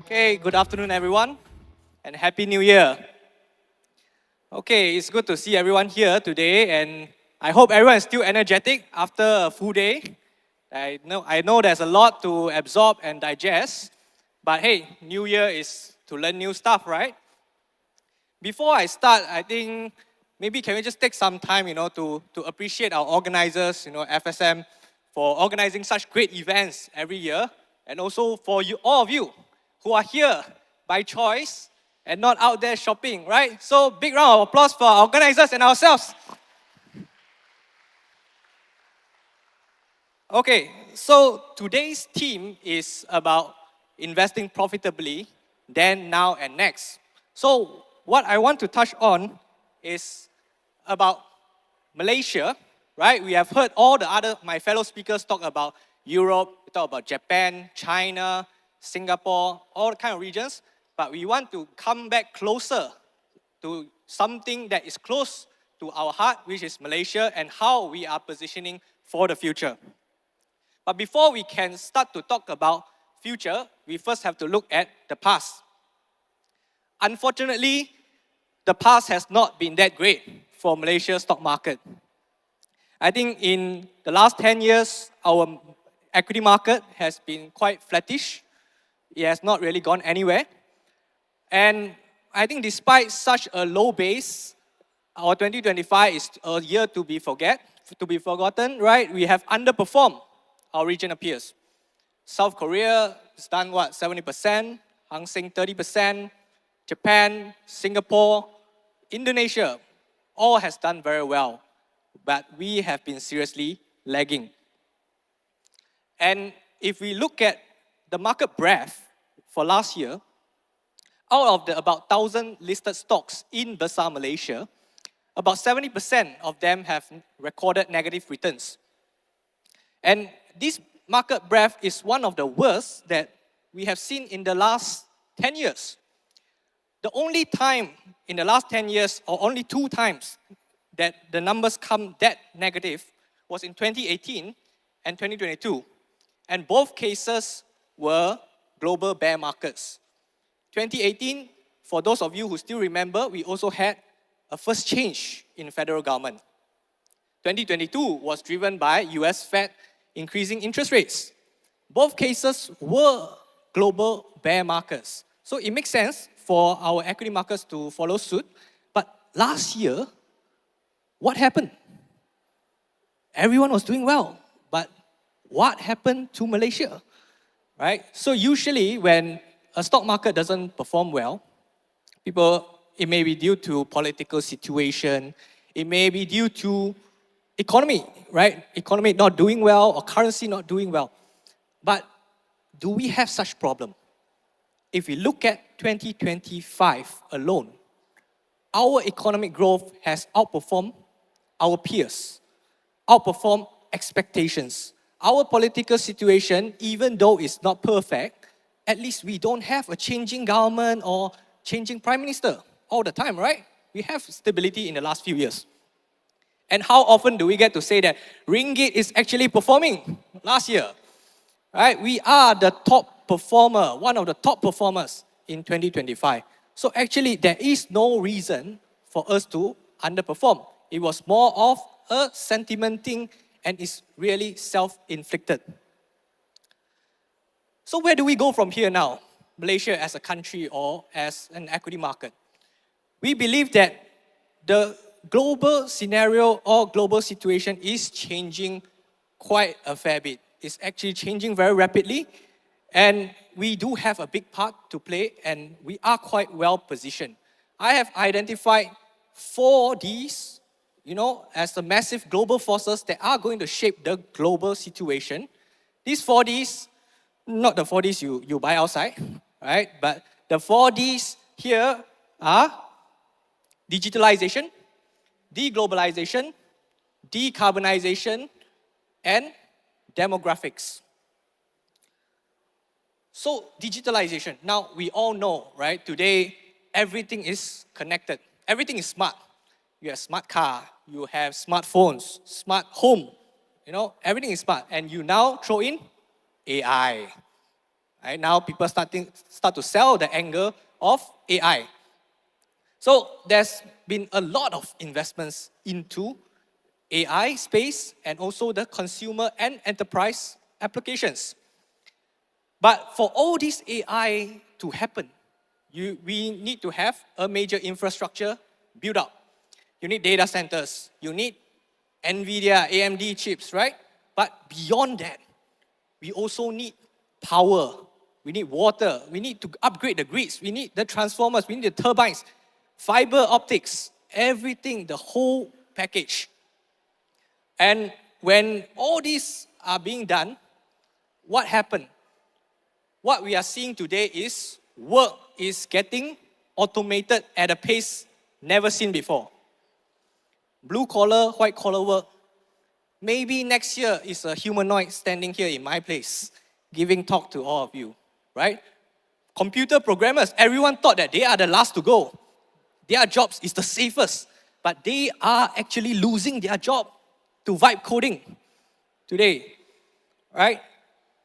Okay, good afternoon, everyone, and Happy New Year. Okay, it's good to see everyone here today, and I hope everyone is still energetic after a full day. I know there's a lot to absorb and digest, but hey, New Year is to learn new stuff, right? Before I start, I think maybe can we just take some time, to appreciate our organizers, FSM, for organizing such great events every year, and also for you, all of you who are here by choice and not out there shopping, right? So big round of applause for our organizers and ourselves. Okay, so today's theme is about investing profitably, then, now, and next. So, what I want to touch on is about Malaysia, right? We have heard all the other, my fellow speakers talk about Europe, we talk about Japan, China, Singapore, all the kind of regions, but we want to come back closer to something that is close to our heart, which is Malaysia, and how we are positioning for the future. But before we can start to talk about future, we first have to look at the past. Unfortunately, the past has not been that great for Malaysia's stock market. I think in the last 10 years, our equity market has been quite flattish. It has not really gone anywhere. And I think despite such a low base, our 2025 is a year to be forgotten, right? We have underperformed our regional peers. South Korea has done what, 70%, Hang Seng 30%, Japan, Singapore, Indonesia, all has done very well, but we have been seriously lagging. And if we look at the market breadth for last year, out of the about 1,000 listed stocks in Bursa Malaysia, about 70% of them have recorded negative returns. And this market breadth is one of the worst that we have seen in the last 10 years. The only time in the last 10 years, or only 2 times, that the numbers come that negative was in 2018 and 2022. And both cases were global bear markets. 2018, for those of you who still remember, we also had a first change in federal government. 2022 was driven by US Fed increasing interest rates. Both cases were global bear markets. So it makes sense for our equity markets to follow suit. But last year, what happened? Everyone was doing well, but what happened to Malaysia? Right? So usually when a stock market doesn't perform well, it may be due to political situation, it may be due to economy, right? Economy not doing well or currency not doing well. But do we have such problem? If we look at 2025 alone, our economic growth has outperformed our peers, outperformed expectations. Our political situation, even though it's not perfect, at least we don't have a changing government or changing prime minister all the time, right? We have stability in the last few years. And how often do we get to say that ringgit is actually performing last year? Right? We are the top performer, one of the top performers in 2025. So actually, there is no reason for us to underperform. It was more of a sentiment thing, and it's really self-inflicted. So where do we go from here now? Malaysia as a country or as an equity market? We believe that the global scenario or global situation is changing quite a fair bit. It's actually changing very rapidly, and we do have a big part to play, and we are quite well positioned. I have identified 4 Ds, as the massive global forces that are going to shape the global situation. These 4 Ds, not the 4 Ds you buy outside, right? But the 4 Ds here are digitalization, deglobalization, decarbonization, and demographics. So digitalization, now we all know, right? Today, everything is connected. Everything is smart. You have smart car, you have smartphones, smart home, everything is smart. And you now throw in AI. Right? Now people start to sell the angle of AI. So there's been a lot of investments into AI space and also the consumer and enterprise applications. But for all this AI to happen, we need to have a major infrastructure built up. You need data centers, you need NVIDIA, AMD chips, right? But beyond that, we also need power, we need water, we need to upgrade the grids, we need the transformers, we need the turbines, fiber optics, everything, the whole package. And when all these are being done, what happened? What we are seeing today is work is getting automated at a pace never seen before. Blue collar, white collar work. Maybe next year is a humanoid standing here in my place, giving talk to all of you, right? Computer programmers, everyone thought that they are the last to go. Their jobs is the safest, but they are actually losing their job to vibe coding today, right?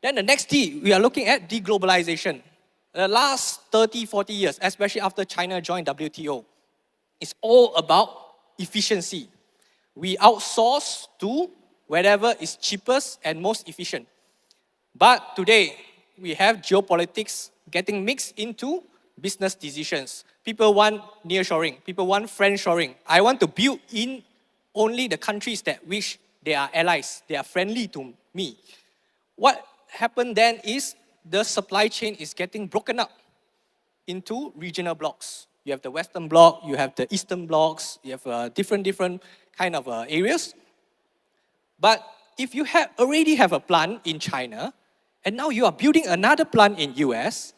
Then the next T, we are looking at deglobalization. The last 30, 40 years, especially after China joined WTO, it's all about efficiency. We outsource to wherever is cheapest and most efficient. But today, we have geopolitics getting mixed into business decisions. People want nearshoring, people want friendshoring. I want to build in only the countries that wish they are allies, they are friendly to me. What happened then is the supply chain is getting broken up into regional blocks. You have the Western bloc, you have the Eastern blocks, you have different kind of areas. But if you already have a plant in China, and now you are building another plant in US,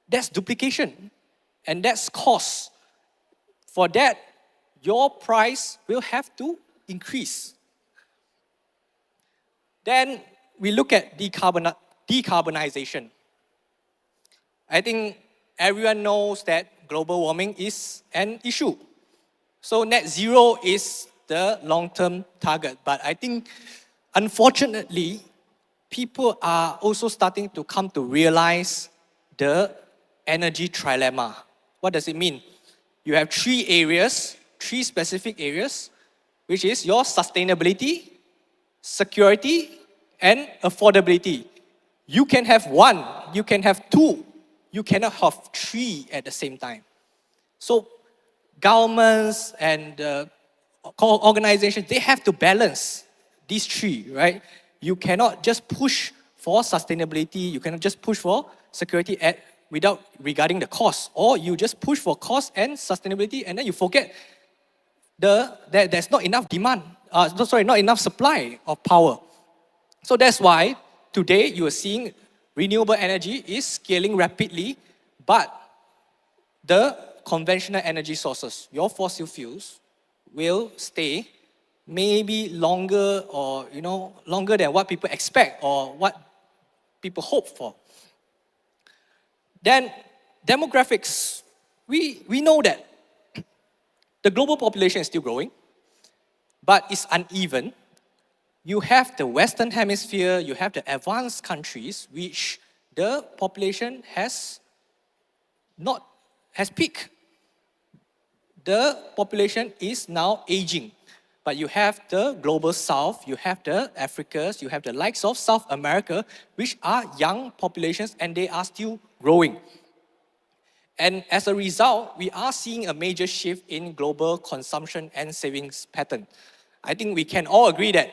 that's duplication, and that's cost. For that, your price will have to increase. Then we look at decarbonization. I think everyone knows that global warming is an issue. So net zero is the long-term target. But I think, unfortunately, people are also starting to come to realize the energy trilemma. What does it mean? You have three specific areas, which is your sustainability, security, and affordability. You can have one, you can have two, you cannot have three at the same time. So governments and organizations, they have to balance these three, right? You cannot just push for sustainability, you cannot just push for security without regarding the cost, or you just push for cost and sustainability and then you forget that there's not enough not enough supply of power. So that's why today you are seeing renewable energy is scaling rapidly, but the conventional energy sources, your fossil fuels, will stay maybe longer or longer than what people expect or what people hope for. Then demographics, we know that the global population is still growing, but it's uneven. You have the Western Hemisphere, you have the advanced countries, which the population has peaked. The population is now aging. But you have the global south, you have the Africas, you have the likes of South America, which are young populations and they are still growing. And as a result, we are seeing a major shift in global consumption and savings pattern. I think we can all agree that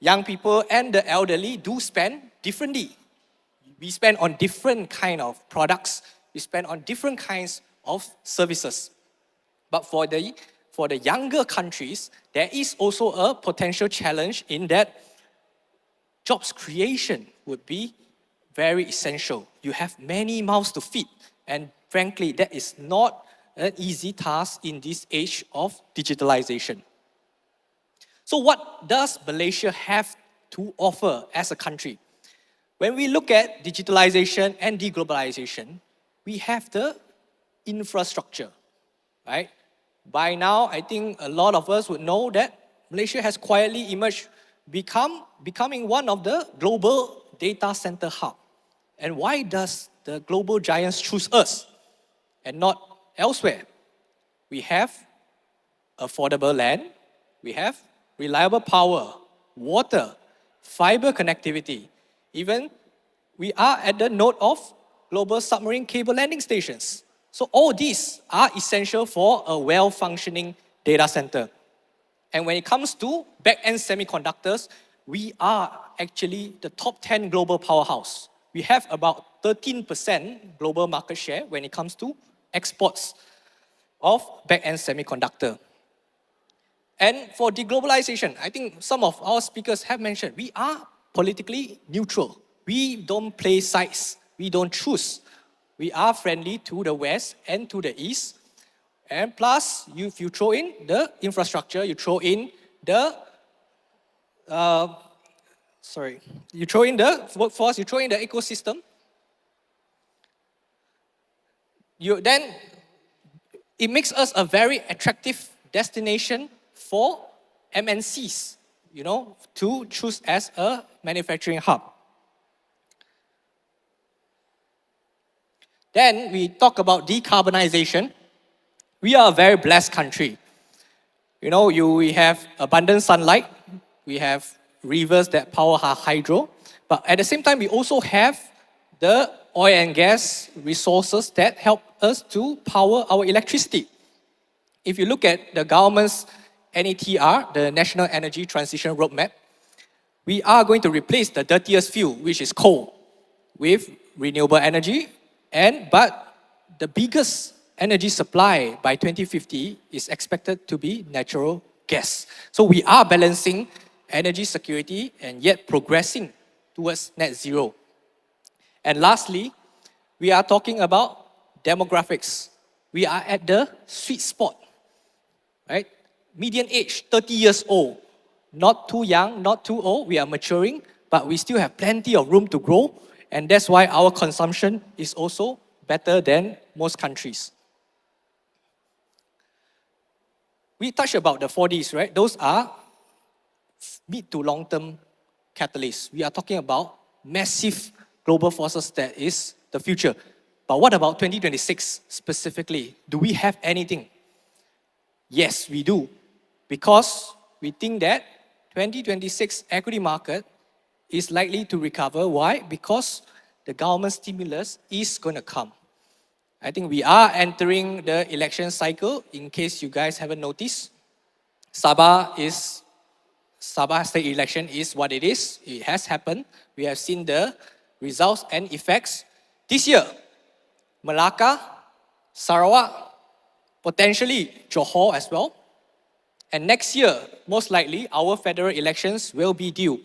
young people and the elderly do spend differently. We spend on different kind of products. We spend on different kinds of services. But for the younger countries, there is also a potential challenge in that jobs creation would be very essential. You have many mouths to feed. And frankly, that is not an easy task in this age of digitalization. So what does Malaysia have to offer as a country? When we look at digitalization and deglobalization, we have the infrastructure, right? By now, I think a lot of us would know that Malaysia has quietly emerged, becoming one of the global data center hub. And why does the global giants choose us and not elsewhere? We have affordable land, we have reliable power, water, fiber connectivity. Even we are at the node of global submarine cable landing stations. So all these are essential for a well-functioning data center. And when it comes to back-end semiconductors, we are actually the top 10 global powerhouse. We have about 13% global market share when it comes to exports of back-end semiconductor. And for deglobalization, I think some of our speakers have mentioned, we are politically neutral. We don't play sides. We don't choose. We are friendly to the West and to the East. And plus, if you throw in the infrastructure, you throw in the, you throw in the workforce, you throw in the ecosystem, then it makes us a very attractive destination for MNCs, to choose as a manufacturing hub. Then we talk about decarbonization. We are a very blessed country. We have abundant sunlight, we have rivers that power our hydro, but at the same time, we also have the oil and gas resources that help us to power our electricity. If you look at the government's NETR, the National Energy Transition Roadmap, we are going to replace the dirtiest fuel, which is coal, with renewable energy, but the biggest energy supply by 2050 is expected to be natural gas. So we are balancing energy security and yet progressing towards net zero. And lastly, we are talking about demographics. We are at the sweet spot, right? Median age, 30 years old. Not too young, not too old. We are maturing, but we still have plenty of room to grow. And that's why our consumption is also better than most countries. We touched about the 4Ds, right? Those are mid to long-term catalysts. We are talking about massive global forces that is the future. But what about 2026 specifically? Do we have anything? Yes, we do. Because we think that 2026 equity market is likely to recover. Why? Because the government stimulus is going to come. I think we are entering the election cycle. In case you guys haven't noticed, Sabah state election is what it is. It has happened. We have seen the results and effects. This year, Malacca, Sarawak, potentially Johor as well. And next year, most likely, our federal elections will be due.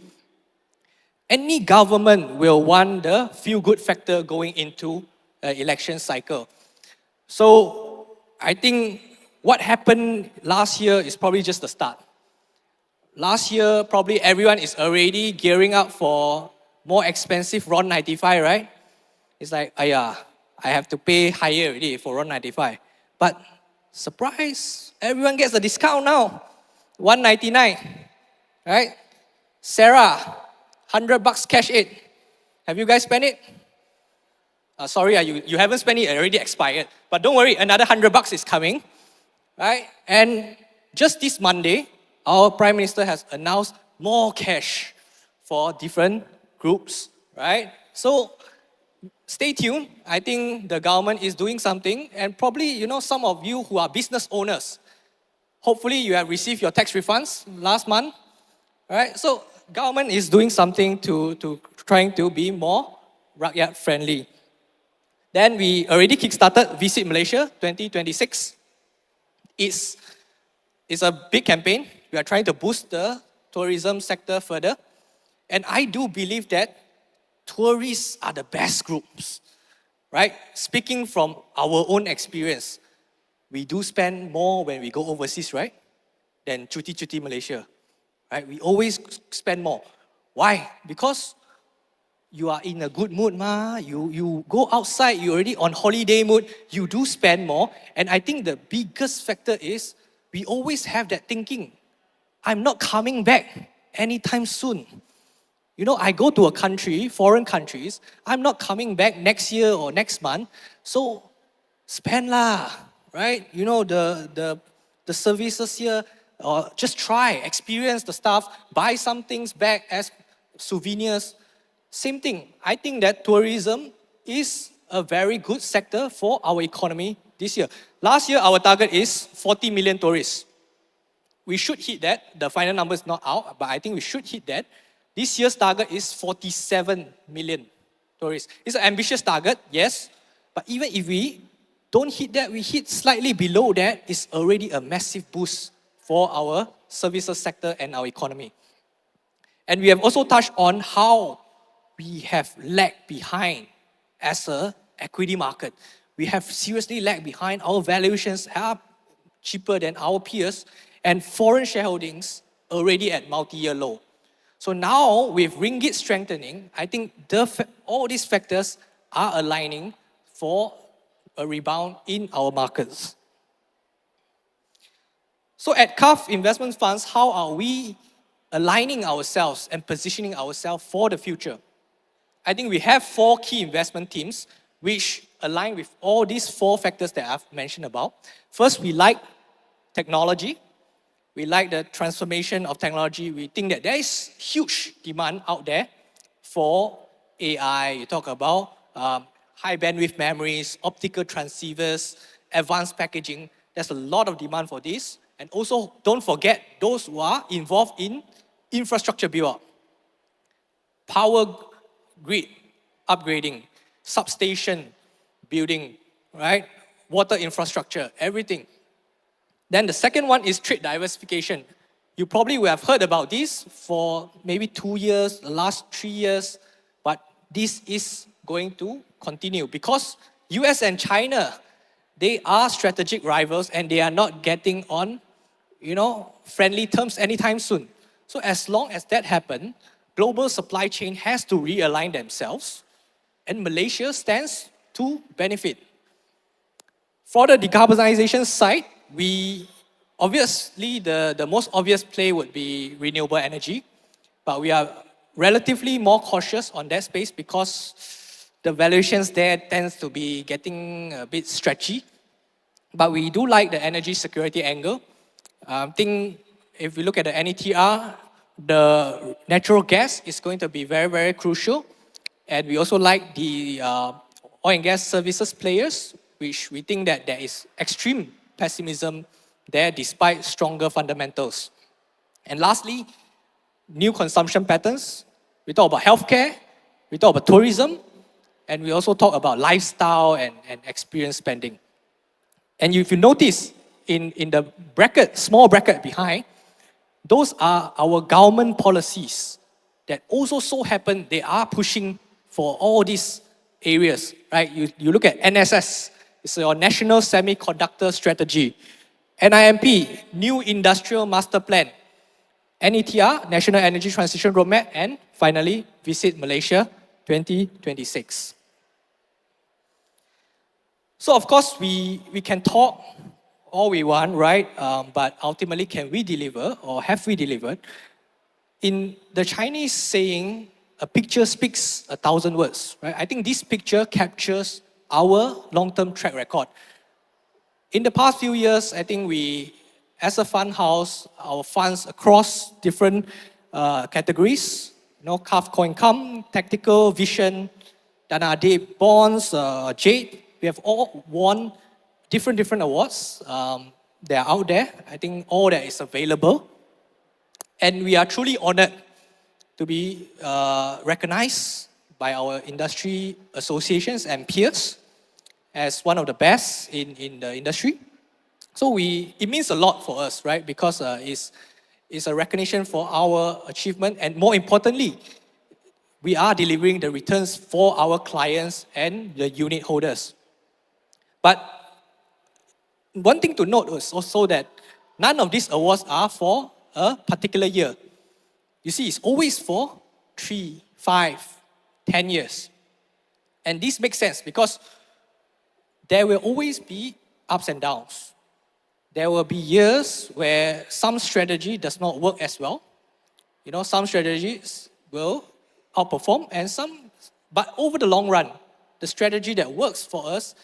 Any government will want the feel-good factor going into an election cycle. So I think what happened last year is probably just the start. Last year, probably everyone is already gearing up for more expensive RON 95, right? It's like, I have to pay higher already for RON 95. But surprise, everyone gets a discount now. $199, right? Sarah, $100 cash it. Have you guys spent it? Sorry, you haven't spent it, already expired. But don't worry, another $100 is coming, right? And just this Monday, our Prime Minister has announced more cash for different groups, right? So stay tuned. I think the government is doing something, and probably, some of you who are business owners, hopefully you have received your tax refunds last month, right? So government is doing something to trying to be more rakyat friendly. Then we already kickstarted Visit Malaysia 2026. It's a big campaign. We are trying to boost the tourism sector further. And I do believe that tourists are the best groups, right? Speaking from our own experience, we do spend more when we go overseas, right? Than cuti Malaysia, right? We always spend more. Why? Because you are in a good mood, you go outside, you're already on holiday mood, you do spend more. And I think the biggest factor is we always have that thinking, I'm not coming back anytime soon. I go to a country, foreign countries, I'm not coming back next year or next month, so spend lah, right? The services here, or just try, experience the stuff, buy some things back as souvenirs. Same thing. I think that tourism is a very good sector for our economy this year. Last year, our target is 40 million tourists. We should hit that. The final number is not out, but I think we should hit that. This year's target is 47 million tourists. It's an ambitious target, yes, but even if we don't hit that, we hit slightly below that, it's already a massive boost for our services sector and our economy. And we have also touched on how we have lagged behind as a equity market. We have seriously lagged behind. Our valuations are cheaper than our peers, and foreign shareholdings already at multi-year low. So now with ringgit strengthening, I think all these factors are aligning for a rebound in our markets. So at CAF Investment Funds, how are we aligning ourselves and positioning ourselves for the future? I think we have 4 key investment teams which align with all these 4 factors that I've mentioned about. First, we like technology. We like the transformation of technology. We think that there is huge demand out there for AI. You talk about high bandwidth memories, optical transceivers, advanced packaging. There's a lot of demand for this. And also, don't forget those who are involved in infrastructure build-up. Power grid upgrading, substation building, right? Water infrastructure, everything. Then the second one is trade diversification. You probably will have heard about this for maybe 2 years, the last 3 years, but this is going to continue because US and China, they are strategic rivals and they are not getting on, friendly terms anytime soon. So as long as that happens, global supply chain has to realign themselves and Malaysia stands to benefit. For the decarbonization side, obviously the most obvious play would be renewable energy, but we are relatively more cautious on that space because the valuations there tends to be getting a bit stretchy. But we do like the energy security angle. I think if we look at the NETR, the natural gas is going to be very, very crucial. And we also like the oil and gas services players, which we think that there is extreme pessimism there despite stronger fundamentals. And lastly, new consumption patterns. We talk about healthcare, we talk about tourism, and we also talk about lifestyle and experience spending. And if you notice in the bracket, small bracket behind, those are our government policies that also so happen they are pushing for all these areas, right? You look at NSS, it's your National Semiconductor Strategy. NIMP, New Industrial Master Plan. NETR, National Energy Transition Roadmap. And finally, Visit Malaysia 2026. So of course, we can talk all we want, right? But ultimately, can we deliver or have we delivered? In the Chinese saying, a picture speaks 1,000 words, right? I think this picture captures our long-term track record. In the past few years, I think we, as a fund house, our funds across different categories, CAF Coin Come, Tactical, Vision, Dana Ade Bonds, Jade, we have all won different awards. They are out there. I think all that is available. And we are truly honored to be recognized by our industry associations and peers as one of the best in the industry. So it means a lot for us, right? Because it's a recognition for our achievement, and more importantly, we are delivering the returns for our clients and the unit holders. But one thing to note is also that none of these awards are for a particular year. You see, it's always for 3, 5, 10 years. And this makes sense because there will always be ups and downs. There will be years where some strategy does not work as well. Some strategies will outperform and some, but over the long run, the strategy that works for us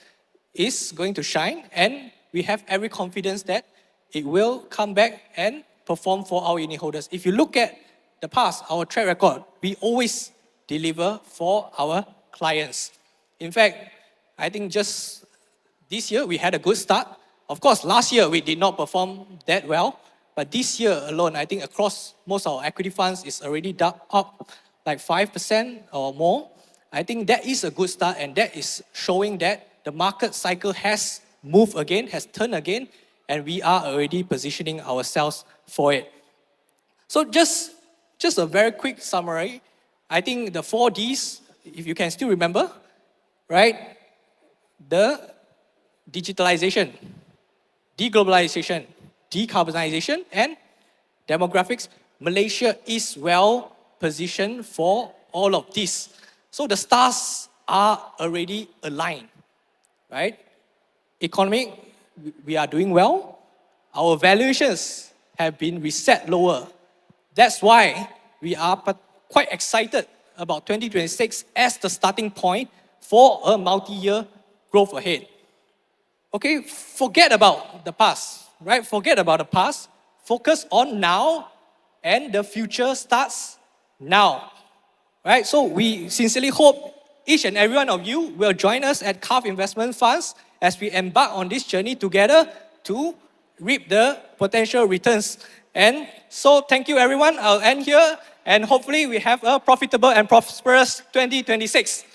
is going to shine, and we have every confidence that it will come back and perform for our unit holders. If you look at the past, our track record, we always deliver for our clients. In fact, I think just this year we had a good start. Of course, last year we did not perform that well, but this year alone, I think across most of our equity funds is already up like 5% or more. I think that is a good start, and that is showing that the market cycle has moved again, has turned again, and we are already positioning ourselves for it. So just a very quick summary. I think the 4Ds, if you can still remember, right? The digitalization, deglobalization, decarbonization, and demographics. Malaysia is well positioned for all of this. So the stars are already aligned, right? Economic, we are doing well. Our valuations have been reset lower. That's why we are quite excited about 2026 as the starting point for a multi-year growth ahead. Okay, forget about the past, right? Forget about the past. Focus on now, and the future starts now, right? So we sincerely hope each and every one of you will join us at CAF Investment Funds as we embark on this journey together to reap the potential returns. And so thank you everyone. I'll end here, and hopefully we have a profitable and prosperous 2026.